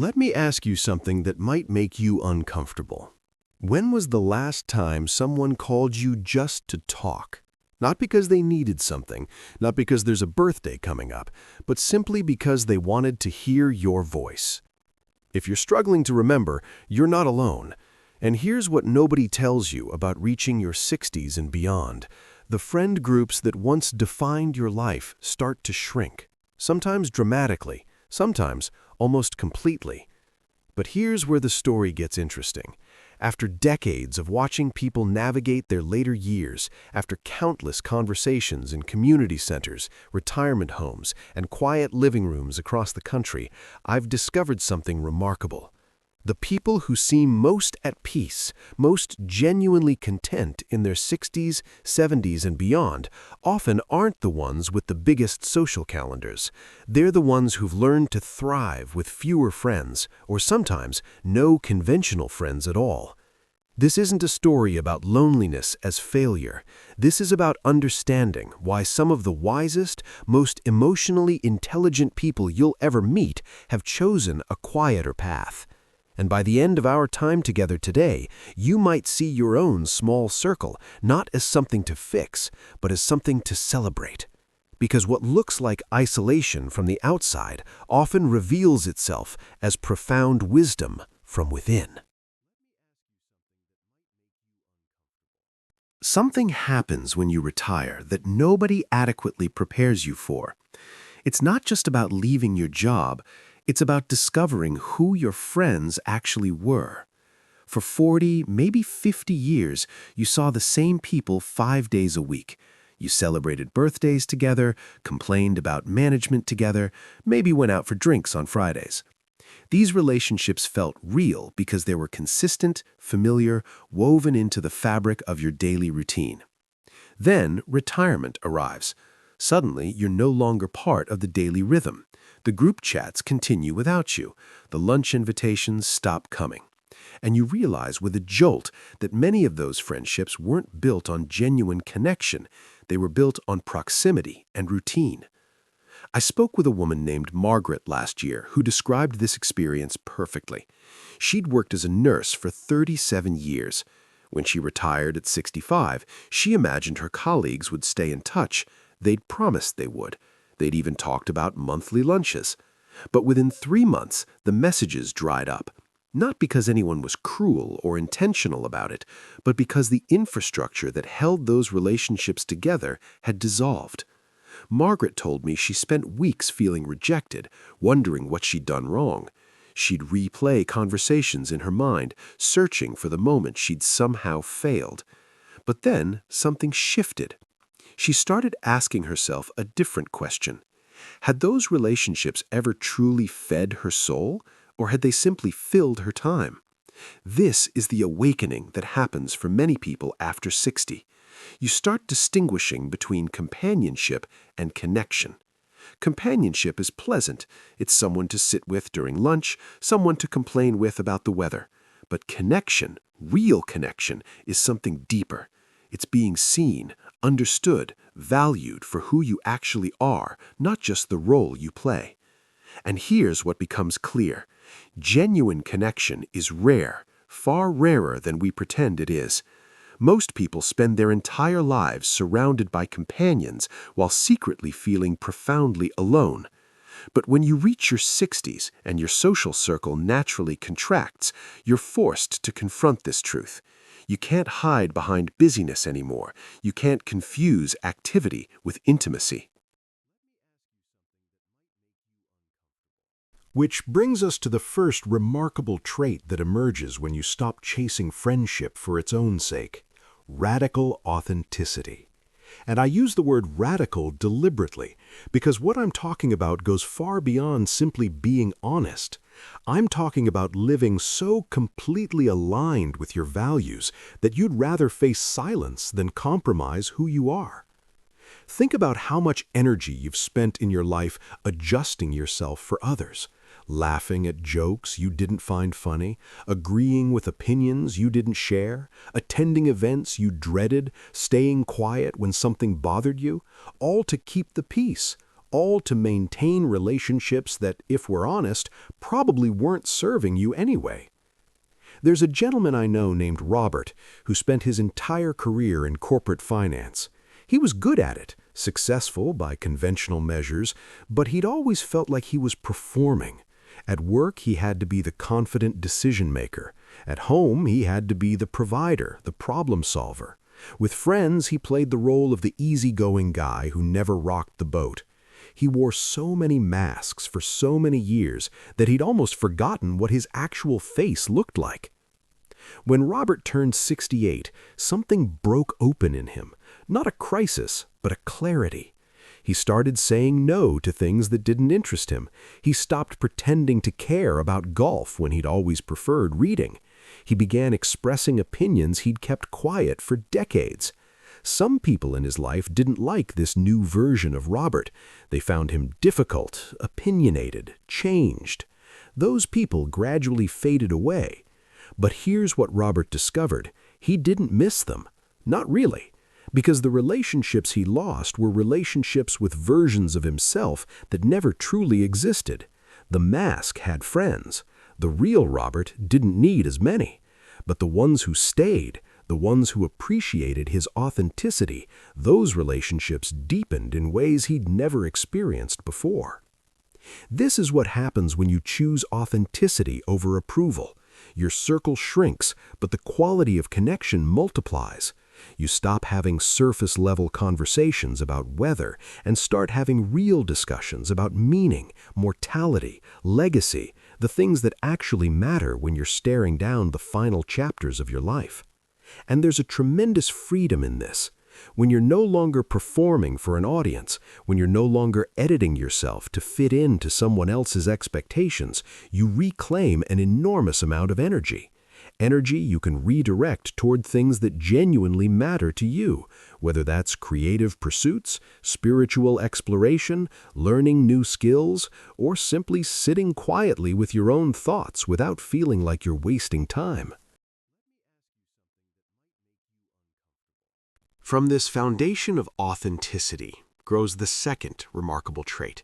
Let me ask you something that might make you uncomfortable. When was the last time someone called you just to talk? Not because they needed something, not because there's a birthday coming up, but simply because they wanted to hear your voice. If you're struggling to remember, you're not alone. And here's what nobody tells you about reaching your 60s and beyond. The friend groups that once defined your life start to shrink, sometimes dramatically, sometimes almost completely. But here's where the story gets interesting. After decades of watching people navigate their later years, after countless conversations in community centers, retirement homes, and quiet living rooms across the country, I've discovered something remarkable. The people who seem most at peace, most genuinely content in their 60s, 70s, and beyond, often aren't the ones with the biggest social calendars. They're the ones who've learned to thrive with fewer friends, or sometimes no conventional friends at all. This isn't a story about loneliness as failure. This is about understanding why some of the wisest, most emotionally intelligent people you'll ever meet have chosen a quieter path. And by the end of our time together today, you might see your own small circle not as something to fix, but as something to celebrate. Because what looks like isolation from the outside often reveals itself as profound wisdom from within. Something happens when you retire that nobody adequately prepares you for. It's not just about leaving your job. It's about discovering who your friends actually were. For 40, maybe 50 years, you saw the same people 5 days a week. You celebrated birthdays together, complained about management together, maybe went out for drinks on Fridays. These relationships felt real because they were consistent, familiar, woven into the fabric of your daily routine. Then retirement arrives. Suddenly, you're no longer part of the daily rhythm. The group chats continue without you. The lunch invitations stop coming. And you realize with a jolt that many of those friendships weren't built on genuine connection. They were built on proximity and routine. I spoke with a woman named Margaret last year who described this experience perfectly. She'd worked as a nurse for 37 years. When she retired at 65, she imagined her colleagues would stay in touch. They'd promised they would. They'd even talked about monthly lunches. But within 3 months, the messages dried up. Not because anyone was cruel or intentional about it, but because the infrastructure that held those relationships together had dissolved. Margaret told me she spent weeks feeling rejected, wondering what she'd done wrong. She'd replay conversations in her mind, searching for the moment she'd somehow failed. But then something shifted. She started asking herself a different question. Had those relationships ever truly fed her soul, or had they simply filled her time? This is the awakening that happens for many people after 60. You start distinguishing between companionship and connection. Companionship is pleasant. It's someone to sit with during lunch, someone to complain with about the weather. But connection, real connection, is something deeper. It's being seen, understood, valued for who you actually are, not just the role you play. And here's what becomes clear. Genuine connection is rare, far rarer than we pretend it is. Most people spend their entire lives surrounded by companions while secretly feeling profoundly alone. But when you reach your 60s and your social circle naturally contracts, you're forced to confront this truth. You can't hide behind busyness anymore. You can't confuse activity with intimacy. Which brings us to the first remarkable trait that emerges when you stop chasing friendship for its own sake: radical authenticity. And I use the word radical deliberately because what I'm talking about goes far beyond simply being honest. I'm talking about living so completely aligned with your values that you'd rather face silence than compromise who you are. Think about how much energy you've spent in your life adjusting yourself for others, laughing at jokes you didn't find funny, agreeing with opinions you didn't share, attending events you dreaded, staying quiet when something bothered you, all to keep the peace, all to maintain relationships that, if we're honest, probably weren't serving you anyway. There's a gentleman I know named Robert who spent his entire career in corporate finance. He was good at it, successful by conventional measures, but he'd always felt like he was performing. At work, he had to be the confident decision-maker. At home, he had to be the provider, the problem solver. With friends, he played the role of the easygoing guy who never rocked the boat. He wore so many masks for so many years that he'd almost forgotten what his actual face looked like. When Robert turned 68, something broke open in him. Not a crisis, but a clarity. He started saying no to things that didn't interest him. He stopped pretending to care about golf when he'd always preferred reading. He began expressing opinions he'd kept quiet for decades. Some people in his life didn't like this new version of Robert. They found him difficult, opinionated, changed. Those people gradually faded away. But here's what Robert discovered. He didn't miss them. Not really. Because the relationships he lost were relationships with versions of himself that never truly existed. The mask had friends. The real Robert didn't need as many. But the ones who stayed, the ones who appreciated his authenticity, those relationships deepened in ways he'd never experienced before. This is what happens when you choose authenticity over approval. Your circle shrinks, but the quality of connection multiplies. You stop having surface-level conversations about weather and start having real discussions about meaning, mortality, legacy, the things that actually matter when you're staring down the final chapters of your life. And there's a tremendous freedom in this. When you're no longer performing for an audience, when you're no longer editing yourself to fit into someone else's expectations, you reclaim an enormous amount of energy. Energy you can redirect toward things that genuinely matter to you, whether that's creative pursuits, spiritual exploration, learning new skills, or simply sitting quietly with your own thoughts without feeling like you're wasting time. From this foundation of authenticity grows the second remarkable trait,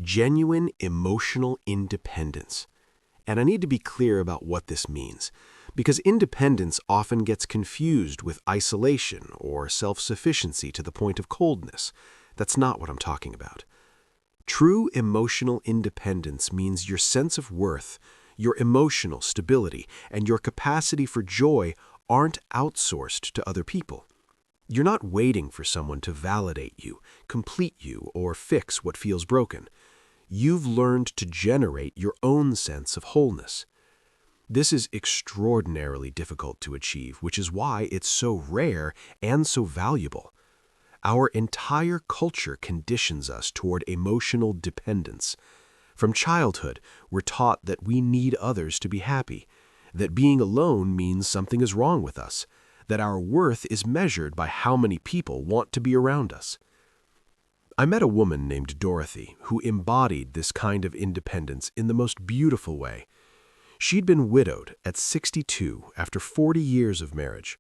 genuine emotional independence. And I need to be clear about what this means, because independence often gets confused with isolation or self-sufficiency to the point of coldness. That's not what I'm talking about. True emotional independence means your sense of worth, your emotional stability, and your capacity for joy aren't outsourced to other people. You're not waiting for someone to validate you, complete you, or fix what feels broken. You've learned to generate your own sense of wholeness. This is extraordinarily difficult to achieve, which is why it's so rare and so valuable. Our entire culture conditions us toward emotional dependence. From childhood, we're taught that we need others to be happy, that being alone means something is wrong with us, that our worth is measured by how many people want to be around us. I met a woman named Dorothy who embodied this kind of independence in the most beautiful way. She'd been widowed at 62 after 40 years of marriage.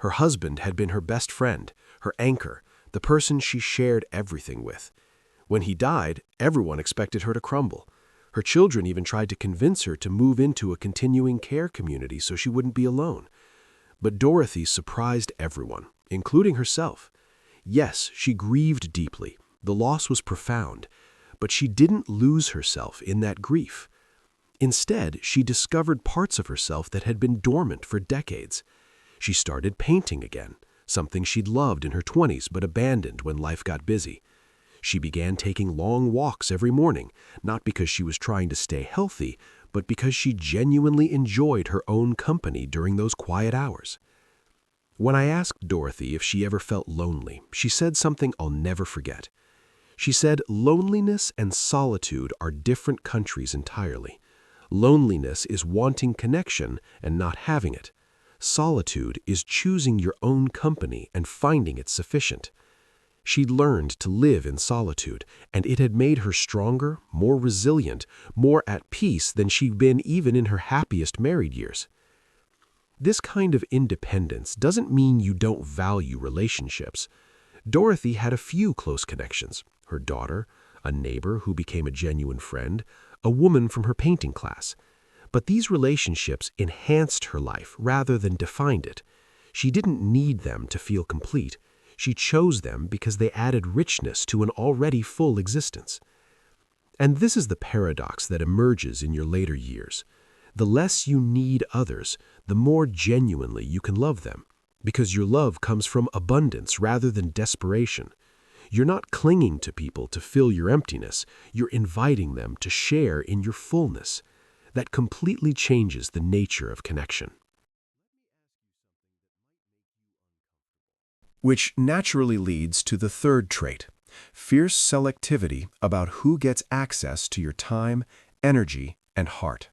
Her husband had been her best friend, her anchor, the person she shared everything with. When he died, everyone expected her to crumble. Her children even tried to convince her to move into a continuing care community so she wouldn't be alone. But Dorothy surprised everyone, including herself. Yes, she grieved deeply. The loss was profound, but she didn't lose herself in that grief. Instead, she discovered parts of herself that had been dormant for decades. She started painting again, something she'd loved in her 20s but abandoned when life got busy. She began taking long walks every morning, not because she was trying to stay healthy, but because she genuinely enjoyed her own company during those quiet hours. When I asked Dorothy if she ever felt lonely, she said something I'll never forget. She said, "Loneliness and solitude are different countries entirely. Loneliness is wanting connection and not having it. Solitude is choosing your own company and finding it sufficient." She'd learned to live in solitude, and it had made her stronger, more resilient, more at peace than she'd been even in her happiest married years. This kind of independence doesn't mean you don't value relationships. Dorothy had a few close connections, her daughter, a neighbor who became a genuine friend, a woman from her painting class. But these relationships enhanced her life rather than defined it. She didn't need them to feel complete. She chose them because they added richness to an already full existence. And this is the paradox that emerges in your later years. The less you need others, the more genuinely you can love them, because your love comes from abundance rather than desperation. You're not clinging to people to fill your emptiness, you're inviting them to share in your fullness. That completely changes the nature of connection. Which naturally leads to the third trait, fierce selectivity about who gets access to your time, energy, and heart.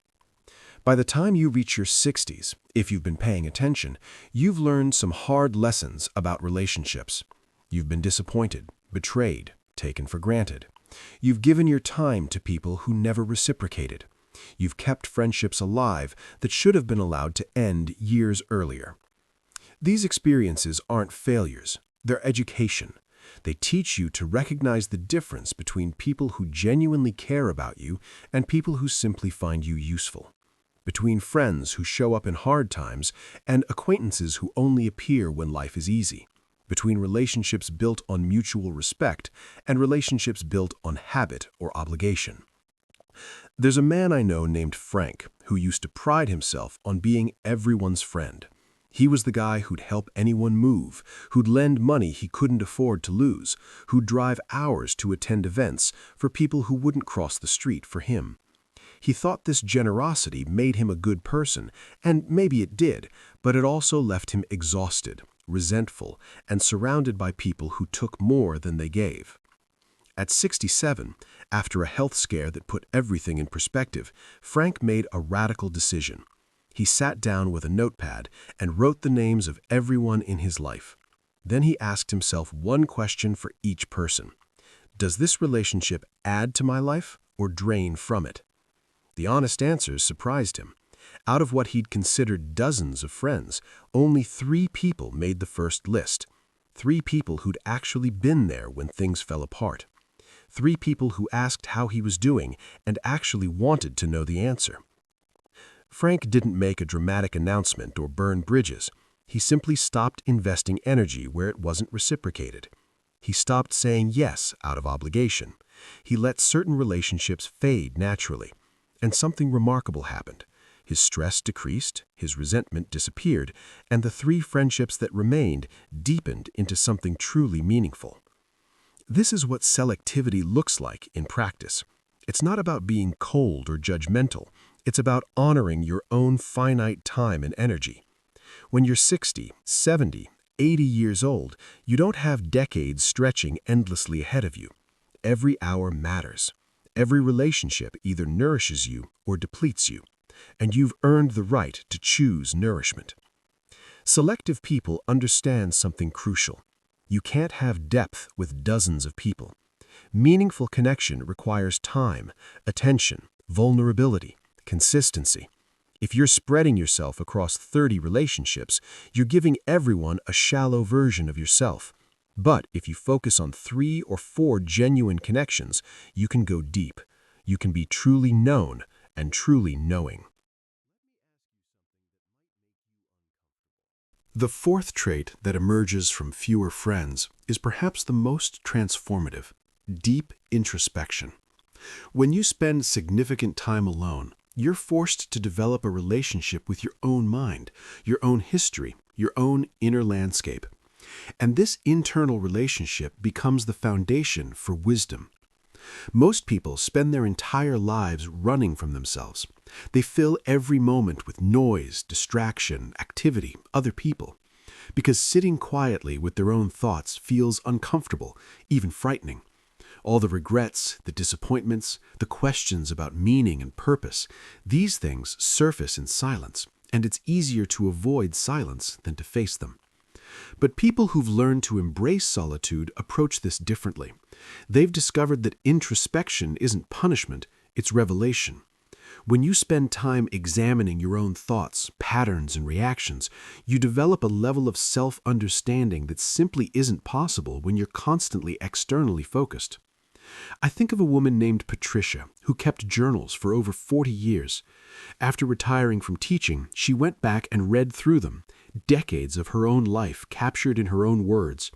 By the time you reach your 60s, if you've been paying attention, you've learned some hard lessons about relationships. You've been disappointed, betrayed, taken for granted. You've given your time to people who never reciprocated. You've kept friendships alive that should have been allowed to end years earlier. These experiences aren't failures, they're education. They teach you to recognize the difference between people who genuinely care about you and people who simply find you useful. Between friends who show up in hard times and acquaintances who only appear when life is easy. Between relationships built on mutual respect and relationships built on habit or obligation. There's a man I know named Frank who used to pride himself on being everyone's friend. He was the guy who'd help anyone move, who'd lend money he couldn't afford to lose, who'd drive hours to attend events for people who wouldn't cross the street for him. He thought this generosity made him a good person, and maybe it did, but it also left him exhausted, resentful, and surrounded by people who took more than they gave. At 67, after a health scare that put everything in perspective, Frank made a radical decision. He sat down with a notepad and wrote the names of everyone in his life. Then he asked himself one question for each person. Does this relationship add to my life or drain from it? The honest answers surprised him. Out of what he'd considered dozens of friends, only 3 people made the first list. 3 people who'd actually been there when things fell apart. 3 people who asked how he was doing and actually wanted to know the answer. Frank didn't make a dramatic announcement or burn bridges. He simply stopped investing energy where it wasn't reciprocated. He stopped saying yes out of obligation. He let certain relationships fade naturally. And something remarkable happened. His stress decreased, his resentment disappeared, and the 3 friendships that remained deepened into something truly meaningful. This is what selectivity looks like in practice. It's not about being cold or judgmental. It's about honoring your own finite time and energy. When you're 60, 70, 80 years old, you don't have decades stretching endlessly ahead of you. Every hour matters. Every relationship either nourishes you or depletes you, and you've earned the right to choose nourishment. Selective people understand something crucial. You can't have depth with dozens of people. Meaningful connection requires time, attention, vulnerability, consistency. If you're spreading yourself across 30 relationships, you're giving everyone a shallow version of yourself. But if you focus on 3 or 4 genuine connections, you can go deep. You can be truly known and truly knowing. The fourth trait that emerges from fewer friends is perhaps the most transformative: deep introspection. When you spend significant time alone, you're forced to develop a relationship with your own mind, your own history, your own inner landscape. And this internal relationship becomes the foundation for wisdom. Most people spend their entire lives running from themselves. They fill every moment with noise, distraction, activity, other people, because sitting quietly with their own thoughts feels uncomfortable, even frightening. All the regrets, the disappointments, the questions about meaning and purpose, these things surface in silence, and it's easier to avoid silence than to face them. But people who've learned to embrace solitude approach this differently. They've discovered that introspection isn't punishment, it's revelation. When you spend time examining your own thoughts, patterns, and reactions, you develop a level of self-understanding that simply isn't possible when you're constantly externally focused. I think of a woman named Patricia who kept journals for over 40 years. After retiring from teaching, she went back and read through them, decades of her own life captured in her own words.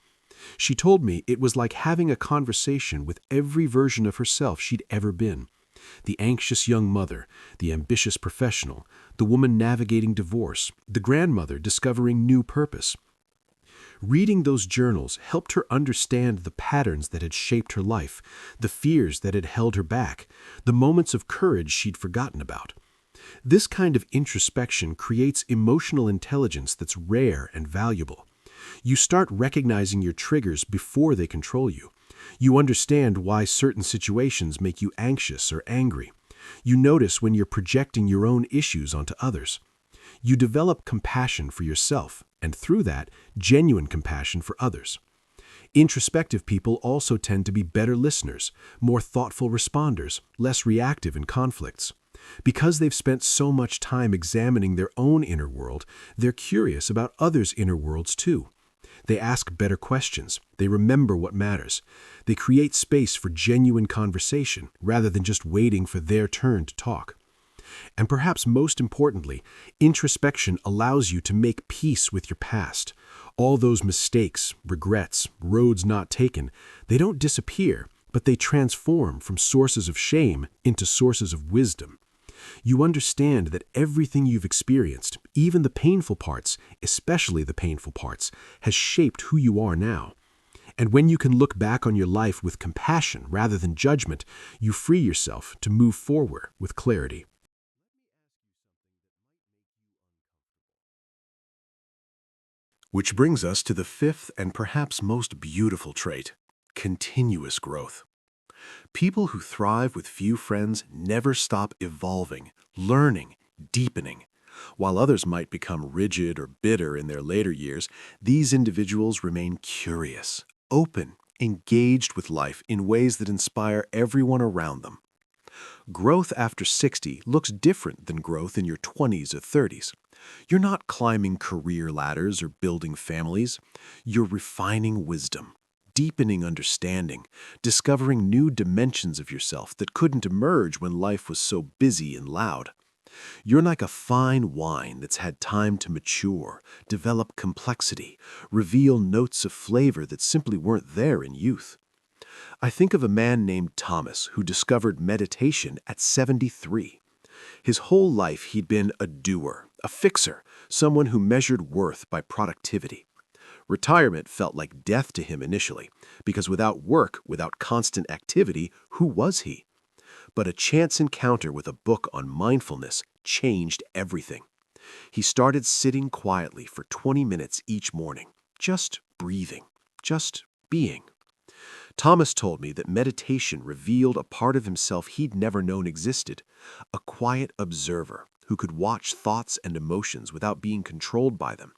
She told me it was like having a conversation with every version of herself she'd ever been. The anxious young mother, the ambitious professional, the woman navigating divorce, the grandmother discovering new purpose. Reading those journals helped her understand the patterns that had shaped her life, the fears that had held her back, the moments of courage she'd forgotten about. This kind of introspection creates emotional intelligence that's rare and valuable. You start recognizing your triggers before they control you. You understand why certain situations make you anxious or angry. You notice when you're projecting your own issues onto others. You develop compassion for yourself, and through that, genuine compassion for others. Introspective people also tend to be better listeners, more thoughtful responders, less reactive in conflicts. Because they've spent so much time examining their own inner world, they're curious about others' inner worlds too. They ask better questions. They remember what matters. They create space for genuine conversation rather than just waiting for their turn to talk. And perhaps most importantly, introspection allows you to make peace with your past. All those mistakes, regrets, roads not taken, they don't disappear, but they transform from sources of shame into sources of wisdom. You understand that everything you've experienced, even the painful parts, especially the painful parts, has shaped who you are now. And when you can look back on your life with compassion rather than judgment, you free yourself to move forward with clarity. Which brings us to the fifth and perhaps most beautiful trait: continuous growth. People who thrive with few friends never stop evolving, learning, deepening. While others might become rigid or bitter in their later years, these individuals remain curious, open, engaged with life in ways that inspire everyone around them. Growth after 60 looks different than growth in your 20s or 30s. You're not climbing career ladders or building families. You're refining wisdom, deepening understanding, discovering new dimensions of yourself that couldn't emerge when life was so busy and loud. You're like a fine wine that's had time to mature, develop complexity, reveal notes of flavor that simply weren't there in youth. I think of a man named Thomas who discovered meditation at 73. His whole life he'd been a doer, a fixer, someone who measured worth by productivity. Retirement felt like death to him initially, because without work, without constant activity, who was he? But a chance encounter with a book on mindfulness changed everything. He started sitting quietly for 20 minutes each morning, just breathing, just being. Thomas told me that meditation revealed a part of himself he'd never known existed, a quiet observer who could watch thoughts and emotions without being controlled by them,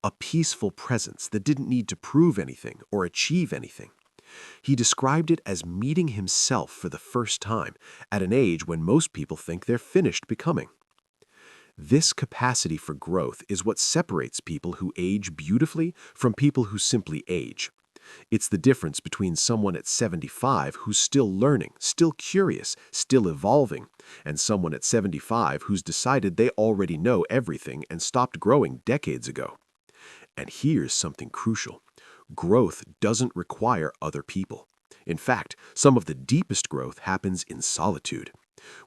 a peaceful presence that didn't need to prove anything or achieve anything. He described it as meeting himself for the first time at an age when most people think they're finished becoming. This capacity for growth is what separates people who age beautifully from people who simply age. It's the difference between someone at 75 who's still learning, still curious, still evolving, and someone at 75 who's decided they already know everything and stopped growing decades ago. And here's something crucial. Growth doesn't require other people. In fact, some of the deepest growth happens in solitude.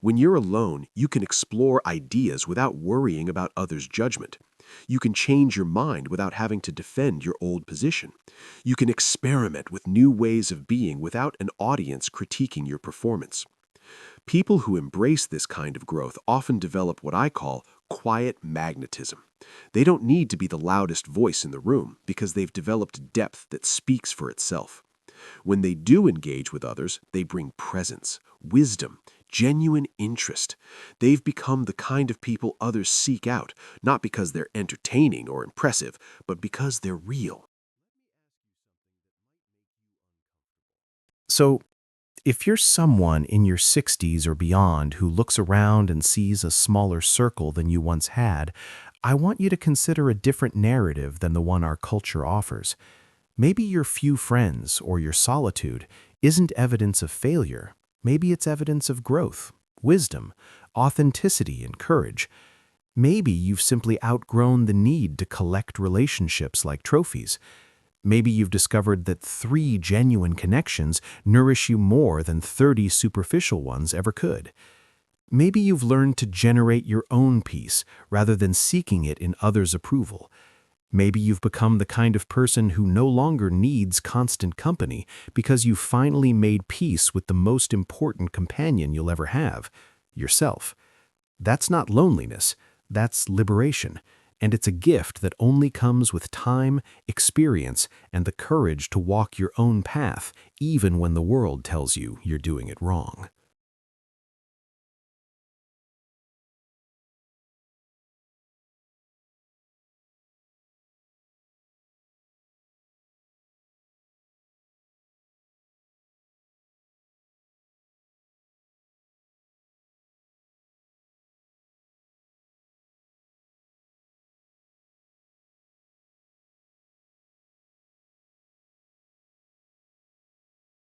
When you're alone, you can explore ideas without worrying about others' judgment. You can change your mind without having to defend your old position. You can experiment with new ways of being without an audience critiquing your performance. People who embrace this kind of growth often develop what I call quiet magnetism. They don't need to be the loudest voice in the room because they've developed depth that speaks for itself. When they do engage with others, they bring presence, wisdom, genuine interest. They've become the kind of people others seek out, not because they're entertaining or impressive, but because they're real. So, if you're someone in your 60s or beyond who looks around and sees a smaller circle than you once had, I want you to consider a different narrative than the one our culture offers. Maybe your few friends or your solitude isn't evidence of failure. Maybe it's evidence of growth, wisdom, authenticity, and courage. Maybe you've simply outgrown the need to collect relationships like trophies. Maybe you've discovered that 3 genuine connections nourish you more than 30 superficial ones ever could. Maybe you've learned to generate your own peace rather than seeking it in others' approval. Maybe you've become the kind of person who no longer needs constant company because you've finally made peace with the most important companion you'll ever have, yourself. That's not loneliness, that's liberation, and it's a gift that only comes with time, experience, and the courage to walk your own path, even when the world tells you you're doing it wrong.